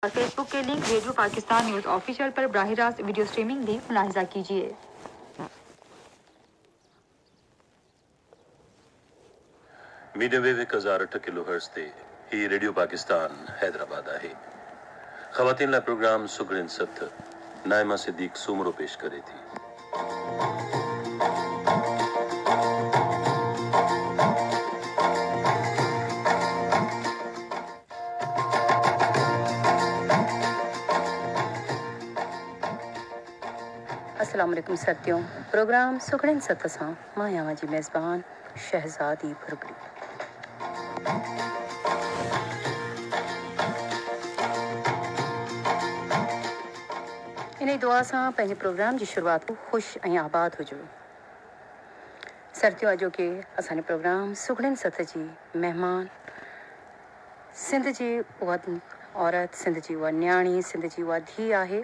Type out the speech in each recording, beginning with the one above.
और फेसबुक के link radio Pakistan news official पर बराह रास्त वीडियो स्ट्रीमिंग भी मुलाहिजा कीजिए। मीडियम वेव 1008 किलोहर्ट्ज ते ही रेडियो पाकिस्तान हैदराबाद आहे। ख़वातीन ला प्रोग्राम सुगरिन सथ नाइमा सिद्दीक सुमरो पेश करे थी। अस्सलाम वालेकुम साथियों, प्रोग्राम सुगड़न सत सां मां यहाँ जी मेज़बान शहज़ादी भुरगड़ी। इन दुआ सां पंहिंजे प्रोग्राम जी शुरूआत ख़ुश ऐं आबाद हुजो। साथियों, अॼु के असांजे प्रोग्राम सुगड़न सत जी महिमान सिंध जी उहा औरत, सिंध जी उहा न्याणी, सिंध जी उहा धीउ आहे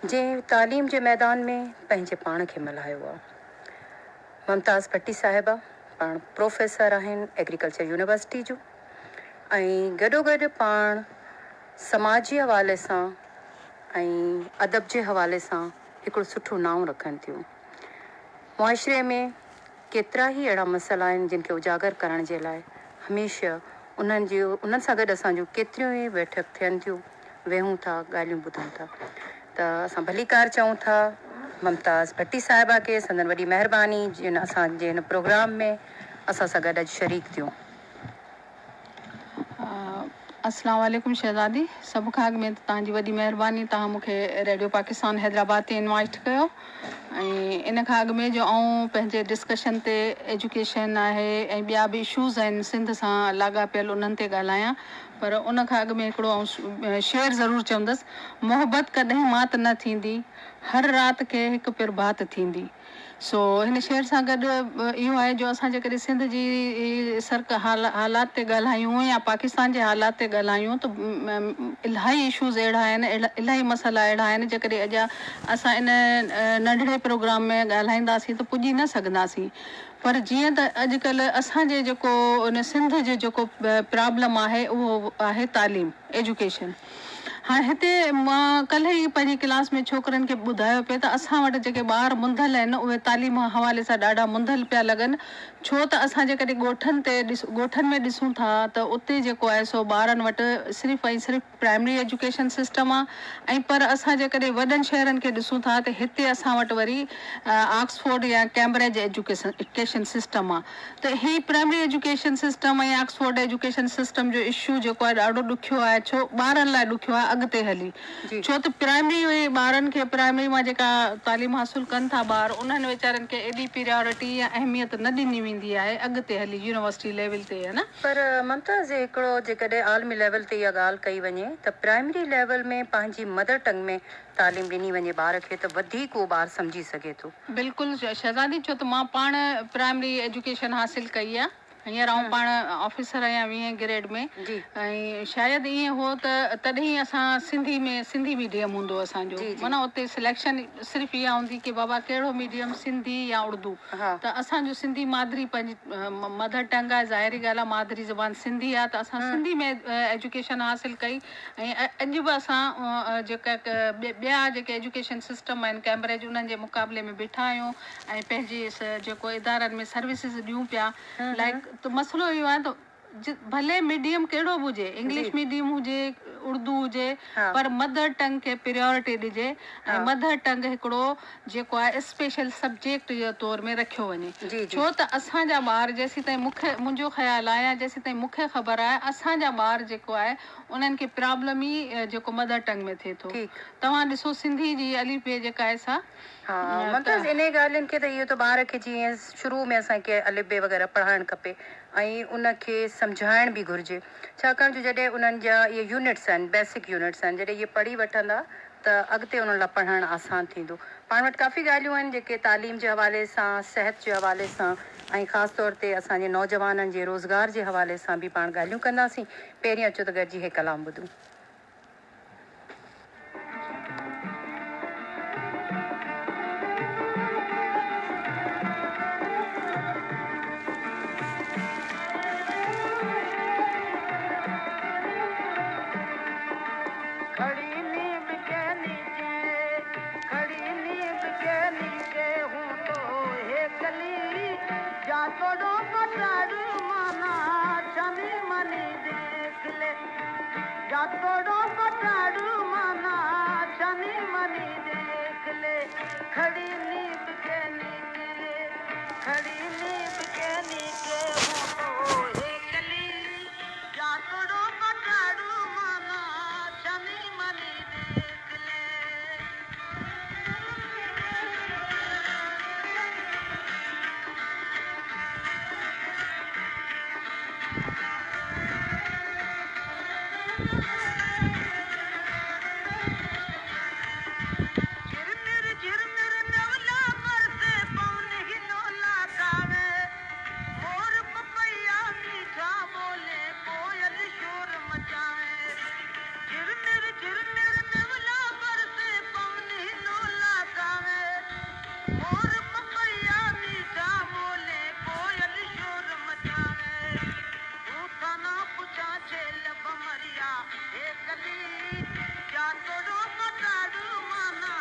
जंहिं तालीम जे मैदान में पंहिंजे पाण खे मल्हायो आहे। मुमताज़ भट्टी साहिबा पाण प्रोफेसर आहिनि एग्रीकल्चर यूनिवर्सिटी जूं, ऐं गॾोगॾु पाण समाजी हवाले सां ऐं अदब जे हवाले सां हिकिड़ो सुठो नाम रखनि थियूं। मुआशरे में केतिरा ई अहिड़ा मसइला आहिनि जिन खे उजागर करण जे लाइ हमेशह उन्हनि सां गॾु असांजूं केतिरियूं ई बैठक थियनि थियूं, वेहूं था, ॻाल्हियूं ॿुधूं था। त असां भलीकार चऊं था मुमताज़ भट्टी साहिबा खे, संदन वॾी महिरबानी जिन असांजे हिन प्रोग्राम में असां सां गॾु अॼु शरीक थियूं। अस्सलाम वालेकुम शहज़ादी, सभु खां अॻु में तव्हांजी वॾी महिरबानी, तव्हां मूंखे रेडियो पाकिस्तान हैदराबाद ते इनवाइट कयो। ऐं इन खां अॻु में जो आऊं पंहिंजे डिस्कशन ते एजुकेशन आहे ऐं ॿिया बि इशूज़ आहिनि सिंध सां लाॻापियल, उन्हनि ते ॻाल्हायां। पर उन खां अॻु में हिकिड़ो आऊं शेर ज़रूरु चवंदसि, मोहबत कॾहिं मात न थींदी, हर राति खे हिकु प्रभात थींदी। सो हिन शेर सां गॾु इहो आहे जो असां जेकॾहिं सिंध जी हालात ते ॻाल्हायूं या पाकिस्तान जे हालात ते ॻाल्हायूं त इलाही इशूज़ अहिड़ा आहिनि, इलाही मसइला अहिड़ा आहिनि जेकॾहिं अॼु असां इन नंढिड़े प्रोग्राम में ॻाल्हाईंदासीं त पुॼी न सघंदासीं। पर जीअं त अॼुकल्ह असांजे जेको उन सिंध जो जेको प्रॉब्लम आहे उहो आहे तालीम, एजुकेशन। हाणे हिते मां कल्ह ई पंहिंजी क्लास में छोकिरनि खे ॿुधायो पिए त असां वटि जेके ॿार मुंधल आहिनि उहे तालीम हवाले सां ॾाढा मुंधल पिया लॻनि। छो त असां जेकॾहिं ॻोठनि में ॾिसूं था त उते जेको आहे सो ॿारनि वटि सिर्फ़ु ऐं सिर्फ़ु प्राइमरी एजुकेशन सिस्टम आहे। ऐं पर असां जेकॾहिं वॾनि शहरनि खे ॾिसूं था त हिते असां वटि वरी ऑक्सफोर्ड या कैम्ब्रिज एजुकेशन सिस्टम आहे। त ही प्राइमरी एजुकेशन सिस्टम ऐं ऑक्सफोर्ड एजुकेशन सिस्टम जो इशू जेको आहे ॾाढो ॾुखियो आहे। छो ॿारनि लाइ ॾुखियो आहे अॻिते हली, छो त प्राइमरी ॿारनि खे प्राइमरी मां जेका तालीम हासिलु कनि था ॿार, उन्हनि वीचारनि खे एॾी प्रियोरिटी या अहमियत न ॾिनी वेंदी आहे अॻिते हली यूनिवर्सिटी लेवल ते, है न। पर मुमताज़ हिकिड़ो जेकॾहिं आलमी लेवल ते इहा ॻाल्हि कई वञे त प्राइमरी लेवल में पंहिंजी मदर टंग में तालीम ॾिनी वञे ॿार खे त वधीक उहो ॿारु सम्झी सघे थो। बिल्कुलु शहज़ादी, छो त मां पाण प्राइमरी एजुकेशन हासिलु कई आहे। हींअर आऊं पाण ऑफिसर आहियां 20 ग्रेड में। ऐं शायदि ईअं हो त तॾहिं असां सिंधी मीडियम हूंदो असांजो, माना उते सिलेक्शन सिर्फ़ु इहा हूंदी की बाबा कहिड़ो मीडियम, सिंधी या उर्दू। त असांजो सिंधी मादरी पंहिंजी मदर टंग आहे, ज़ाहिरी ॻाल्हि आहे, मादरी ज़बान सिंधी आहे, त असां सिंधी में एजुकेशन हासिलु कई। ऐं अॼु बि असां जेका ॿिया जेके एजुकेशन सिस्टम आहिनि कैम्ब्रिज, उन्हनि जे मुक़ाबले में बीठा आहियूं ऐं पंहिंजे जेको इदारनि में सर्विसिस ॾियूं पिया। लाइक त मसइलो इहो आहे त भले मीडियम कहिड़ो बि हुजे, इंग्लिश मीडियम हुजे, उर्दू हुजे, पर मदर टंग खे प्रियोरिटी ॾिजे ऐं मदर टंग हिकिड़ो जेको आहे स्पेशल सब्जेक्ट जे तौर में रखियो वञे। छो त असांजा ॿार जेसीं ताईं मुंहिंजो ख़्यालु आहे, जेसीं ताईं मूंखे ख़बर आहे, असांजा ॿार जेको आहे उन्हनि खे प्रॉब्लम ई जेको मदर टंग में थिए थो। तव्हां ॾिसो सिंधी जी अलिफ़ जेका आहे सा, मुमताज़ इन ॻाल्हियुनि खे त इहो त ॿार खे जीअं शुरू में असांखे अलिफ़ बे वग़ैरह पढ़ाइणु खपे ऐं उनखे सम्झाइण बि घुरिजे। छाकाणि जो जॾहिं उन्हनि जा इहे यूनिट्स आहिनि, बेसिक यूनिट्स आहिनि, जॾहिं इहे पढ़ी वठंदा त अॻिते उन्हनि लाइ पढ़णु आसानु थींदो। पाण वटि काफ़ी ॻाल्हियूं आहिनि जेके तालीम जे हवाले सां, सिहत जे हवाले सां ऐं ख़ासि तौर ते असांजे नौजवाननि जे रोज़गार जे हवाले सां बि पाण ॻाल्हियूं कंदासीं। पहिरीं अचो त गॾिजी हे कलाम ॿुधूं। खड़ी नींद के नीचे, खड़ी नींद के नीचे हूँ तो हे कली जा तोड़ो बटारू माना छनी मनी देख ले, जा तोड़ो बटारू माना छनी मनी देख ले, खड़ी नींद के नीचे, खड़ी नींद के नीचे हूँ तो हे कली जा तोड़ो बटारू माना छनी मनी देख ले। झिरमिर नवला बरसे पवन हिलोला गावे, मोर पपैया मीठा बोले कोयल शोर मचावे। झिरमिर नवला बरसे पवन हिलोला गावे, मोर पपैया मीठा बोले कोयल शोर मचावे। ऊठा ना पुछा छेल बमरिया हे कली जा तोड़ो बटारू माना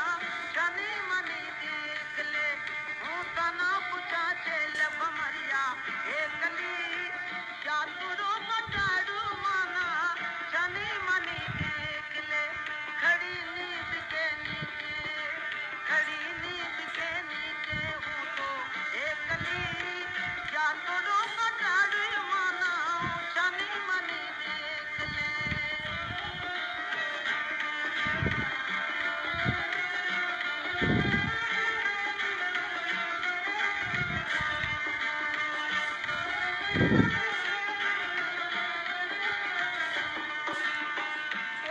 छनी मनी देख ले, ऊठा ना पुछा छेल बमरिया हे कली जा तोड़ो बटारू माना छनी मनी देख ले, खड़ी नींद के नीचे, खड़ी नींद के नीचे हूँ तो हे कली जा तोड़ो बटारू माना छनी मनी देख ले।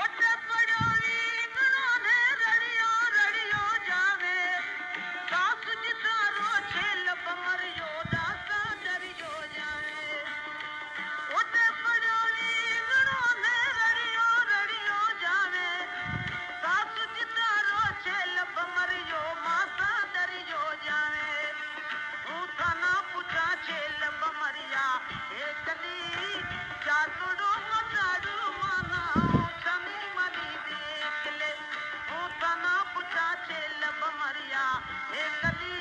ओटे पड़ोई गणों ने रड़ियो रड़ियो जावे, सास जितारो छेल बमरियो दासा डरियो जावे। ओटे पड़ोई गणों ने रड़ियो रड़ियो जावे, सास जितारो छेल बमरियो मासा डरियो जावे। ऊठा ना पुछा छेल बमरिया हे कली जा तोड़ो बटारू माना छनी मनी देख ले, ऊठा ना पुछा छेल बमरिया हे कली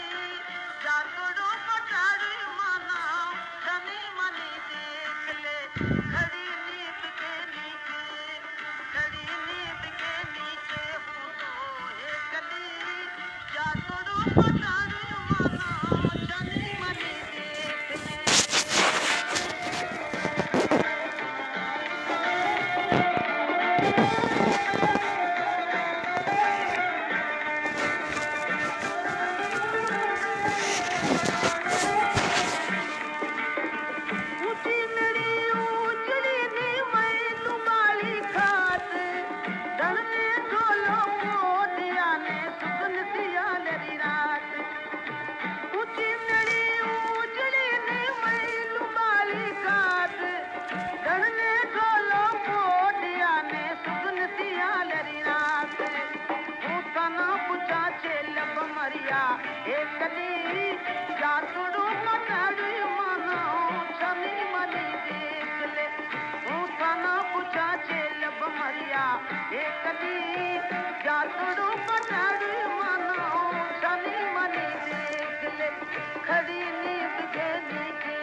जा तोड़ो बटारू माना छनी मनी देख ले, खड़ी नींद के नीचे, खड़ी नींद के नीचे हूँ तो हे कली जा तोड़ो बटारू माना छनी मनी देख ले। ऊंची मेरी ऊंचड़ी नी मैं तुम्हारी खात, धरने ढोलो मोदिया ने सुगन दिया लरी रात। ऊंची मेरी ऊंचड़ी नी मैं तुम्हारी खात, धरने ढोलो मोदिया ने सुगन दिया लरी रात। ऊठा ना पुछा छेल बमरिया हे कली जा तोड़ो बटारू माना छनी मनी देख ले, ऊठा ना पुछा छेल बमरिया हे कली जा तोड़ो बटारू माना छनी मनी देख ले, खड़ी नींद के नीचे,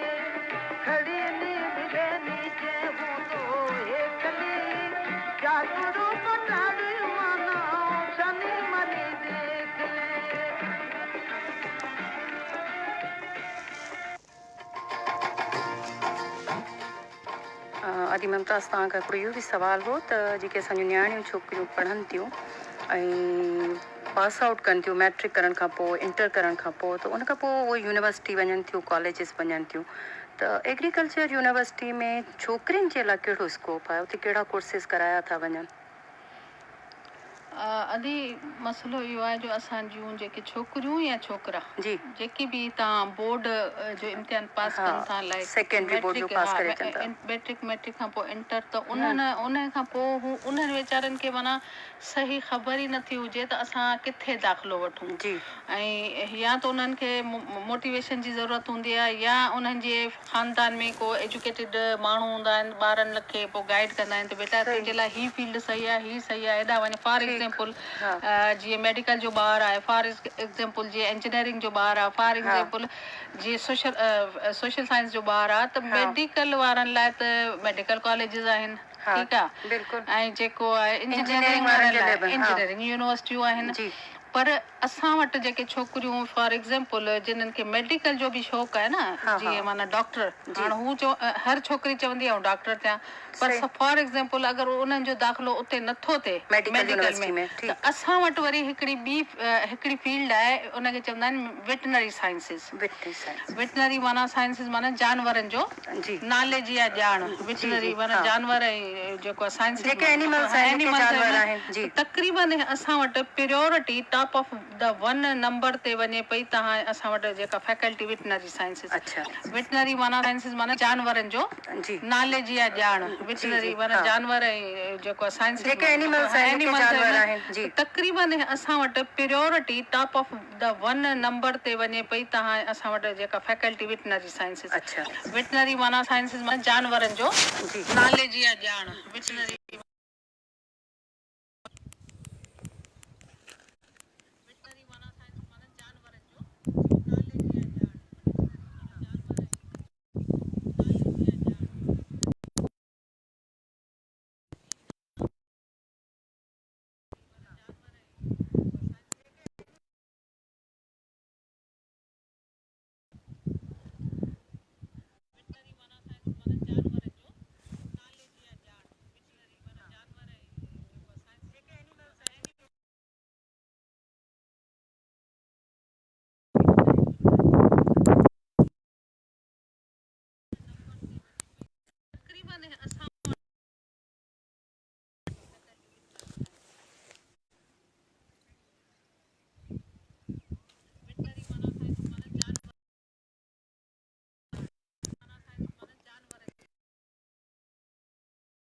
खड़ी नींद के नीचे हूँ तो हे कली जा तोड़ो बटारू माना छनी मनी देख ले। आदि ममताज़ तव्हां खां हिकिड़ो इहो बि सुवाल हो त जेके असांजूं नियाणियूं छोकिरियूं पढ़नि थियूं ऐं पास आउट कनि थियूं मैट्रिक करण खां पोइ इंटर करण खां पोइ त उन खां पोइ उहे यूनिवर्सिटी वञनि थियूं कॉलेजिस वञनि थियूं त एग्रीकल्चर यूनिवर्सिटी में छोकिरियुनि जे लाइ कहिड़ो स्कोप आहे उते कहिड़ा कोर्सिस कराया था वञनि? अदी मसइलो इहो आहे जो असां जूं जेके छोकिरियूं या छोकिरा जी जेकी बि तव्हां बोर्ड जो इम्तिहान पास कनि था लाइक सेकेंडरी बोर्ड जो पास करे अचनि था मैट्रिक खां पोइ इंटर त उन खां पोइ हू उन्हनि वीचारनि खे माना सही ख़बर ई नथी हुजे त असां किथे दाख़िलो वठूं जी ऐं या त उन्हनि खे मोटिवेशन जी ज़रूरत हूंदी आहे या उन्हनि जे ख़ानदान में को एजुकेटेड माण्हू हूंदा आहिनि ॿारनि खे पोइ गाइड कंदा आहिनि त बेटा तुंहिंजे लाइ हीअ फील्ड सही आहे हीअ सही आहे हेॾा वञे फॉर एग्ज़ाम्पल जीअं मेडिकल जो ॿारु आहे फॉर एग्ज़ाम्पल जीअं इंजीनियरिंग जो ॿारु आहे फॉर एग्ज़ाम्पल जीअं सोशल साइंस जो ॿारु आहे त मेडिकल वारनि लाइ त मेडिकल कॉलेजिस आहिनि ठीकु आहे बिल्कुलु ऐं जेको आहे इंजीनियरिंग वारनि लाइ इंजीनियरिंग यूनिवर्सिटियूं आहिनि पर असां वटि जेके छोकिरियूं फॉर एग्ज़ाम्पल जिन्हनि खे मेडिकल जो बि शौक़ु आहे न जीअं माना डॉक्टर हाणे हू हर छोकिरी चवंदी आहे डॉक्टर थियां पर फॉर एग्ज़ाम्पल अगरि उन्हनि जो दाख़िलो उते नथो थिए मेडिकल में त असां वटि वरी हिकिड़ी फील्ड आहे उनखे चवंदा आहिनि वेटनरी साइंसिस वेटनरी माना साइंसिस माना जानवरनि जो नाले जी आहे ॼाण वेटनरी माना जानवर ऐं जेको आहे साइंसिस तक़रीबन असां वटि priority top of the 1 number ते वञे पई तव्हां असां वटि जेका फैकल्टी वेटनरी साइंसिस वेटनरी माना साइंसिस माना जानवरनि जो नाले जी आहे ॼाण वेटनरी माना जानवर ऐं जेको आहे साइंसिस तक़रीबन असां वटि priority top of the 1 number ते वञे पई तव्हां असां वटि जेका फैकल्टी वेटनरी साइंसिस वेटनरी माना साइंसिस माना जानवरनि जो नाले जी आहे ॼाण वेटनरी